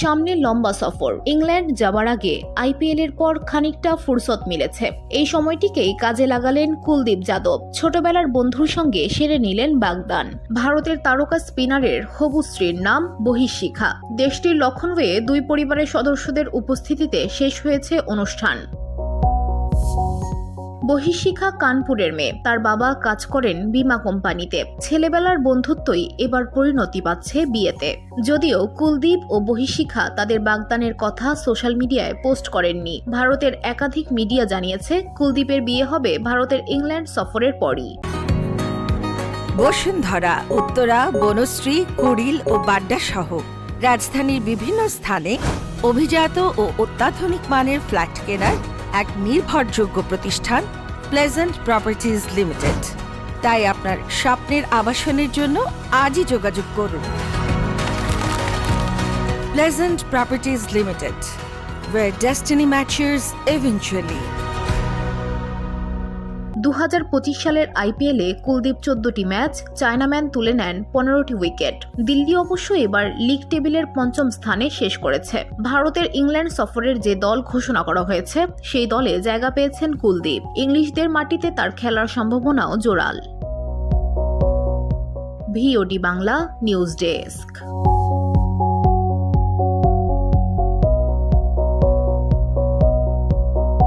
সামনে লম্বা সফর। ইংল্যান্ড যাবার আগে আইপিএল এর পর খানিকটা ফুরসত মিলেছে। এই সময়টিকেই কাজে লাগালেন কুলদীপ যাদব। ছোটবেলার বন্ধুর সঙ্গে সেরে নিলেন বাগদান। ভারতের তারকা স্পিনারের হবু স্ত্রীর নাম বহিঃশিখা। দেশটির লখনৌয়ে দুই পরিবারের সদস্যদের উপস্থিতিতে শেষ হয়েছে অনুষ্ঠান। বহিঃশিখা কানপুরের মেয়ে। তার বাবা কাজ করেন বীমা কোম্পানিতে। ছেলেবেলার বন্ধুত্বই এবার পরিণতি পাচ্ছে বিয়েতে। যদিও কুলদীপ ও বহিঃশিখা তাদের বাগদানের কথা সোশ্যাল মিডিয়ায় পোস্ট করেননি। ভারতের একাধিক মিডিয়া জানিয়েছে কুলদীপের বিয়ে হবে ভারতের ইংল্যান্ড সফরের পরই। বসুন্ধরা, উত্তরা, বনশ্রী, কুড়িল ও বাড্ডা সহ রাজধানীর বিভিন্ন স্থানে অভিজাত ও অত্যাধুনিক মানের ফ্ল্যাট কেনার এক নির্ভরযোগ্য প্রতিষ্ঠান প্লেজেন্ট প্রপার্টিজ লিমিটেড। তাই আপনার স্বপ্নের আবাসনের জন্য আজই যোগাযোগ করুন। Pleasant properties limited, where destiny matures eventually। 2025 সালের আইপিএলে কুলদীপ 14টি ম্যাচ, চায়নাম্যান তুলে নেন 15টি উইকেট। দিল্লি অবশ্য এবার লিগ টেবিলের 5ম স্থানে শেষ করেছে। ভারতের ইংল্যান্ড সফরের যে দল ঘোষণা করা হয়েছে সেই দলে জায়গা পেয়েছেন কুলদীপ। ইংলিশদের মাটিতে তার খেলার সম্ভাবনাও জোরাল। VOD Bangla news desk.